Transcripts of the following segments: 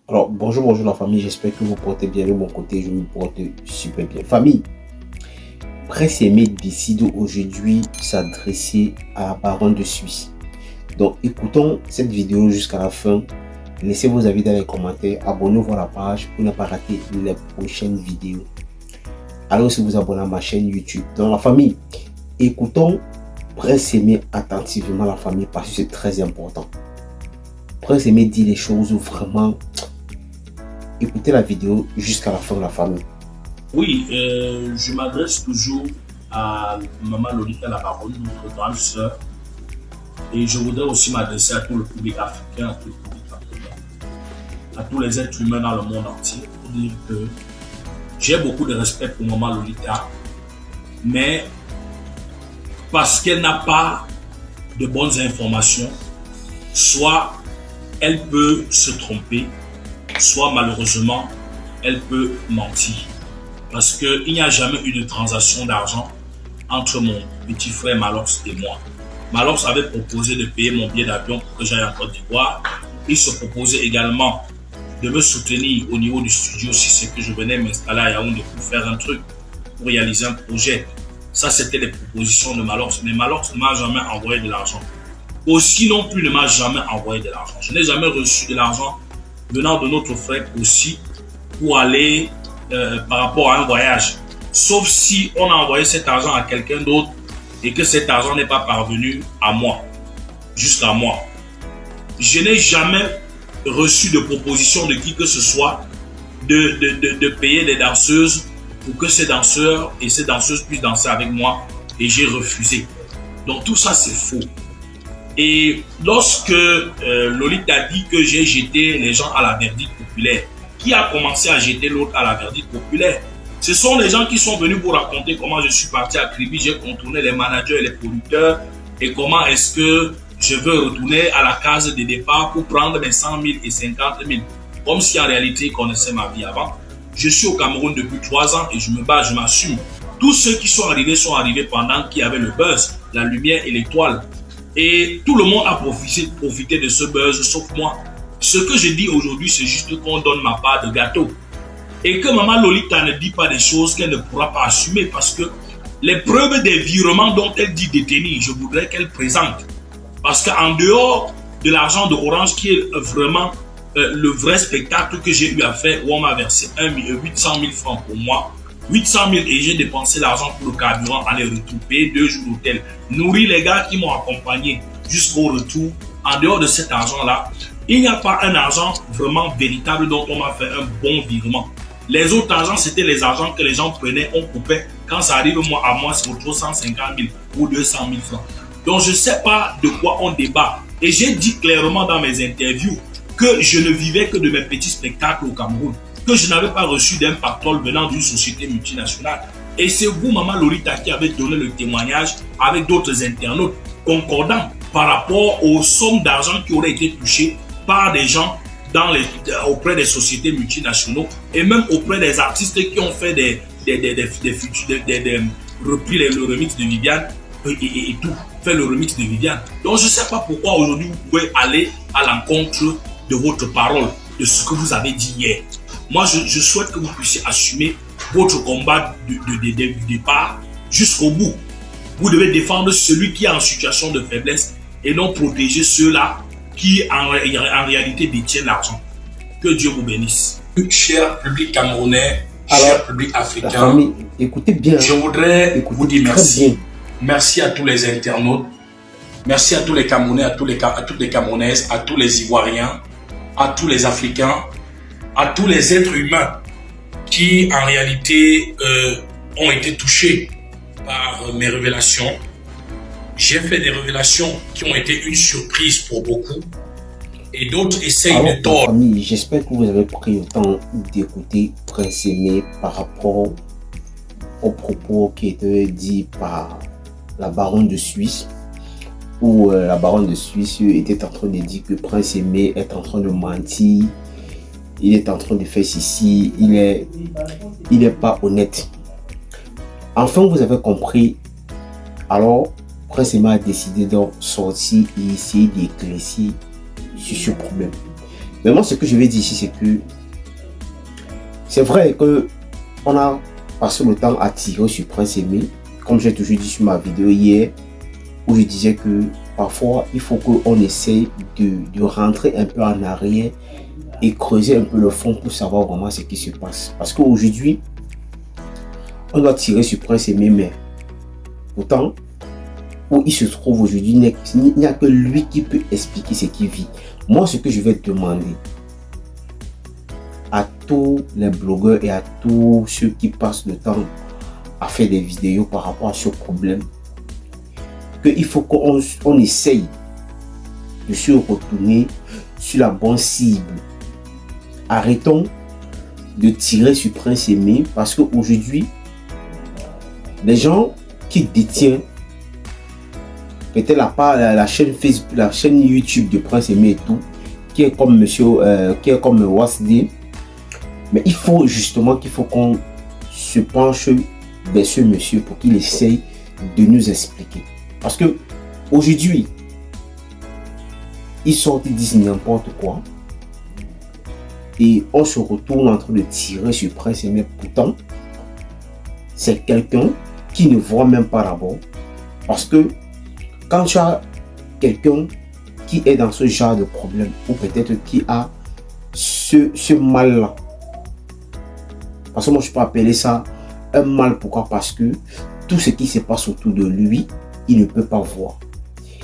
Alors, bonjour la famille, j'espère que vous portez bien de mon côté, je me porte super bien. Famille, Prince Aimé décide aujourd'hui s'adresser à la baronne de Suisse. Donc, écoutons cette vidéo jusqu'à la fin. Laissez vos avis dans les commentaires, abonnez-vous à la page pour ne pas rater les prochaines vidéos. Allez aussi vous abonner à ma chaîne YouTube. Donc, la famille, écoutons Prince Aimé attentivement la famille parce que c'est très important. Prince Aimé dit les choses vraiment. Écoutez la vidéo jusqu'à la fin de la famille. Oui, je m'adresse toujours à Maman Lolita la Baronne, notre grande sœur, et je voudrais aussi m'adresser à tout le public africain, à tout le public africain, à tous les êtres humains dans le monde entier, pour dire que j'ai beaucoup de respect pour Maman Lolita, mais parce qu'elle n'a pas de bonnes informations, soit elle peut se tromper, soit malheureusement, elle peut mentir. Parce qu'il n'y a jamais eu de transaction d'argent entre mon petit frère Malox et moi. Malox avait proposé de payer mon billet d'avion pour que j'aille en Côte d'Ivoire. Il se proposait également de me soutenir au niveau du studio si c'est que je venais m'installer à Yaoundé pour faire un truc, pour réaliser un projet. Ça, c'était les propositions de Malox. Mais Malox ne m'a jamais envoyé de l'argent. Aussi non plus ne m'a jamais envoyé de l'argent. Je n'ai jamais reçu de l'argent venant de notre frère aussi pour aller par rapport à un voyage. Sauf si on a envoyé cet argent à quelqu'un d'autre et que cet argent n'est pas parvenu à moi, jusqu'à moi. Je n'ai jamais reçu de proposition de qui que ce soit de payer des danseuses pour que ces danseurs et ces danseuses puissent danser avec moi et j'ai refusé. Donc tout ça c'est faux. Et lorsque Lolita dit que j'ai jeté les gens à la verdicte populaire, qui a commencé à jeter l'autre à la verdicte populaire? Ce sont les gens qui sont venus pour raconter comment je suis parti à Kribi, j'ai contourné les managers et les producteurs et comment est-ce que je veux retourner à la case de départ pour prendre mes 100 000 et 50 000. Comme si en réalité ils connaissaient ma vie avant. Je suis au Cameroun depuis 3 ans et je me bats, je m'assume. Tous ceux qui sont arrivés pendant qu'il y avait le buzz, la lumière et l'étoile. Et tout le monde a profité de ce buzz, sauf moi. Ce que je dis aujourd'hui, c'est juste qu'on donne ma part de gâteau. Et que Maman Lolita ne dit pas des choses qu'elle ne pourra pas assumer parce que les preuves des virements dont elle dit détenir, je voudrais qu'elle présente. Parce qu'en dehors de l'argent de Orange, qui est vraiment le vrai spectacle que j'ai eu à faire, où on m'a versé 800 000 francs pour moi, 800 000 et j'ai dépensé l'argent pour le carburant, aller-retour, payer 2 jours d'hôtel, nourrir les gars qui m'ont accompagné jusqu'au retour. En dehors de cet argent-là, il n'y a pas un argent vraiment véritable dont on m'a fait un bon virement. Les autres argents, c'était les argents que les gens prenaient, on coupait. Quand ça arrive à moi, c'est autour de 150 000 ou 200 000 francs. Donc, je ne sais pas de quoi on débat. Et j'ai dit clairement dans mes interviews que je ne vivais que de mes petits spectacles au Cameroun, que je n'avais pas reçu d'un pactole venant d'une société multinationale. Et c'est vous, Maman Lolita, qui avez donné le témoignage avec d'autres internautes concordants par rapport aux sommes d'argent qui auraient été touchées par des gens auprès des sociétés multinationales et même auprès des artistes qui ont fait des repris le remix de Viviane et tout, fait le remix de Viviane. Donc je ne sais pas pourquoi aujourd'hui vous pouvez aller à l'encontre de votre parole, de ce que vous avez dit hier. Moi, je souhaite que vous puissiez assumer votre combat du départ jusqu'au bout. Vous devez défendre celui qui est en situation de faiblesse et non protéger ceux-là qui en réalité détiennent l'argent. Que Dieu vous bénisse. Cher public camerounais, cher public africain, la famille, écoutez bien. Je voudrais vous dire merci. Bien. Merci à tous les internautes. Merci à tous les Camerounais, à toutes les Camerounaises, à tous les Ivoiriens, à tous les Africains, à tous les êtres humains qui en réalité ont été touchés par mes révélations. J'ai fait des révélations qui ont été une surprise pour beaucoup et d'autres essayent de tordre. J'espère que vous avez pris le temps d'écouter Prince Aimé par rapport aux propos qui étaient dits par la baronne de Suisse, où la baronne de Suisse était en train de dire que Prince Aimé est en train de mentir, il est en train de faire ceci, il est pas honnête. Enfin, vous avez compris. Alors, Prince Aimé a décidé de sortir et essayer d'éclaircir sur ce problème. Mais moi, ce que je vais dire ici, c'est que c'est vrai que on a passé le temps à tirer sur Prince Aimé, comme j'ai toujours dit sur ma vidéo hier, où je disais que parfois, il faut qu'on essaye de rentrer un peu en arrière et creuser un peu le fond pour savoir vraiment ce qui se passe. Parce qu'aujourd'hui, on doit tirer sur Prince Aimé, mais pourtant, où il se trouve aujourd'hui, il n'y a que lui qui peut expliquer ce qu'il vit. Moi, ce que je vais demander à tous les blogueurs et à tous ceux qui passent le temps à faire des vidéos par rapport à ce problème, qu'il faut qu'on essaye de se retourner sur la bonne cible. Arrêtons de tirer sur Prince Aimé parce qu'aujourd'hui, les gens qui détiennent peut-être la chaîne Facebook, la chaîne YouTube de Prince Aimé et tout, qui est comme monsieur, qui est comme Wasd, mais il faut justement qu'on se penche vers ce monsieur pour qu'il essaye de nous expliquer. Parce que aujourd'hui, ils sortent, ils disent n'importe quoi. Et on se retourne en train de tirer sur Prince Aimé. Pourtant, c'est quelqu'un qui ne voit même pas d'abord. Parce que quand tu as quelqu'un qui est dans ce genre de problème, ou peut-être qui a ce mal-là, parce que moi je peux appeler ça un mal, pourquoi? Parce que tout ce qui se passe autour de lui, il ne peut pas voir.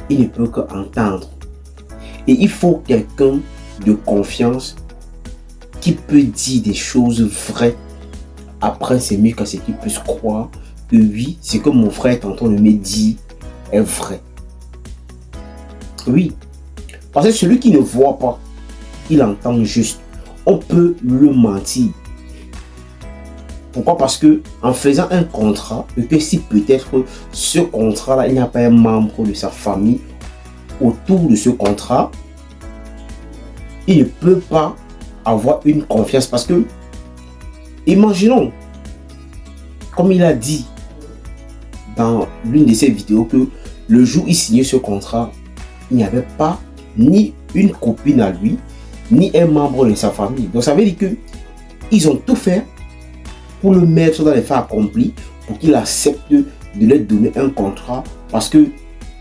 Il ne peut qu'entendre. Et il faut quelqu'un de confiance qui peut dire des choses vraies. Après, c'est mieux qu'à ce qu'il puisse croire que oui, ce que mon frère est en train de me dire est vrai. Oui. Parce que celui qui ne voit pas, il entend juste. On peut le mentir. Pourquoi? Parce que en faisant un contrat, et que si peut-être ce contrat-là, il n'y a pas un membre de sa famille autour de ce contrat, il ne peut pas avoir une confiance. Parce que, imaginons, comme il a dit dans l'une de ses vidéos, que le jour où il signait ce contrat, il n'y avait pas ni une copine à lui, ni un membre de sa famille. Donc ça veut dire que ils ont tout fait pour le mettre dans les faits accomplis, pour qu'il accepte de leur donner un contrat. Parce que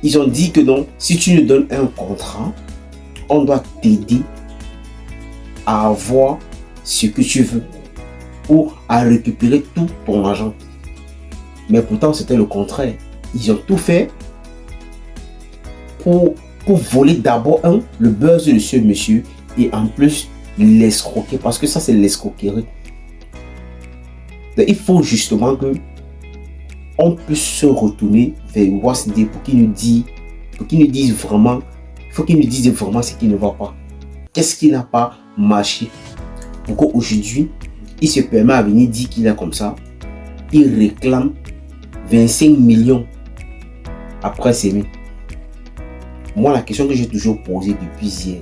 ils ont dit que non, si tu nous donnes un contrat, on doit t'aider à avoir ce que tu veux, ou à récupérer tout ton argent. Mais pourtant, c'était le contraire. Ils ont tout fait pour voler d'abord le buzz de ce monsieur, et en plus l'escroquer, parce que ça c'est l'escroquerie. Il faut justement que on puisse se retourner vers Wasd pour qu'il nous dise vraiment, il faut qu'il nous dise vraiment ce qui ne va pas. Qu'est-ce qui n'a pas marché? Pourquoi aujourd'hui il se permet à venir dire qu'il est comme ça? Il réclame 25 millions après Aimé. Moi, la question que j'ai toujours posée depuis hier,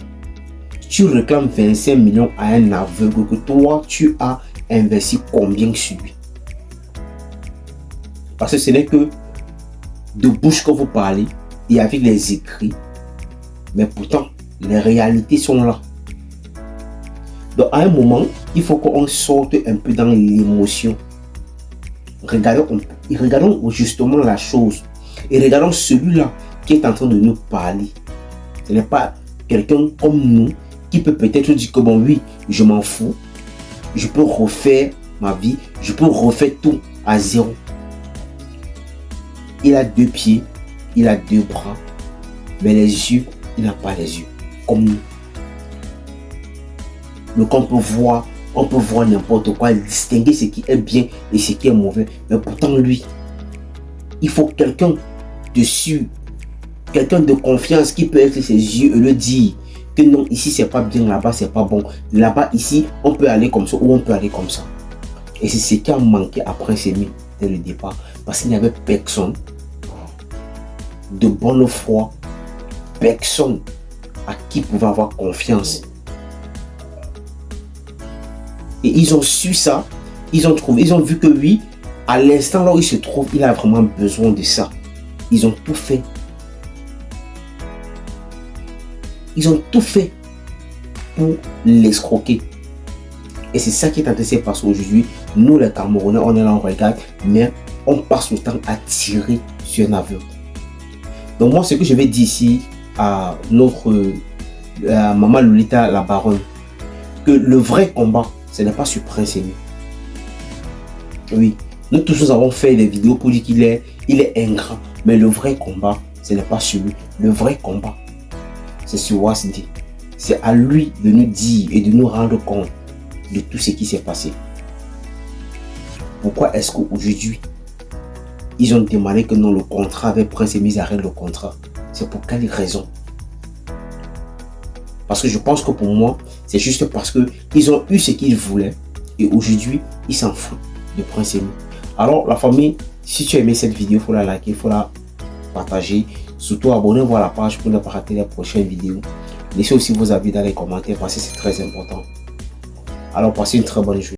tu réclames 25 millions à un aveugle que toi, tu as investi combien sur lui? Parce que ce n'est que de bouche que vous parlez et avec les écrits, mais pourtant, les réalités sont là. Donc, à un moment, il faut qu'on sorte un peu dans l'émotion. Regardons justement la chose et regardons celui-là qui est en train de nous parler. Ce n'est pas quelqu'un comme nous qui peut peut-être dire que bon oui, je m'en fous, je peux refaire ma vie, je peux refaire tout à zéro. Il a 2 pieds, il a 2 bras, mais les yeux, il n'a pas les yeux, comme nous. Donc on peut voir n'importe quoi, distinguer ce qui est bien et ce qui est mauvais. Mais pourtant lui, il faut quelqu'un de sûr, quelqu'un de confiance qui peut être ses yeux et le dire que non, ici c'est pas bien, là-bas c'est pas bon, là-bas ici on peut aller comme ça ou on peut aller comme ça. Et c'est ce qui a manqué après Aimé dès le départ, parce qu'il n'y avait personne de bonne foi, personne à qui pouvait avoir confiance. Et ils ont su ça, ils ont vu que oui, à l'instant là où il se trouve, il a vraiment besoin de ça. Ils ont tout fait. Ils ont tout fait pour l'escroquer. Et c'est ça qui est en train de se passer aujourd'hui. Nous, les Camerounais, on est là, on regarde, mais on passe le temps à tirer sur un aveugle. Donc moi, ce que je vais dire ici à Maman Lolita la baronne, que le vrai combat, ce n'est pas sur Prince Aimé. Oui, nous tous nous avons fait des vidéos pour dire qu'il est ingrat, mais le vrai combat, ce n'est pas sur lui. Le vrai combat, c'est sur Wasdi. C'est à lui de nous dire et de nous rendre compte de tout ce qui s'est passé. Pourquoi est-ce qu'aujourd'hui, ils ont demandé que non, le contrat avec Prince Aimé arrête le contrat? C'est pour quelle raison? Parce que je pense que pour moi, c'est juste parce qu'ils ont eu ce qu'ils voulaient et aujourd'hui, ils s'en foutent de Prince Aimé. Alors, la famille, si tu as aimé cette vidéo, il faut la liker, il faut la partager. Surtout, abonnez-vous à la page pour ne pas rater les prochaines vidéos. Laissez aussi vos avis dans les commentaires parce que c'est très important. Alors, passez une très bonne journée.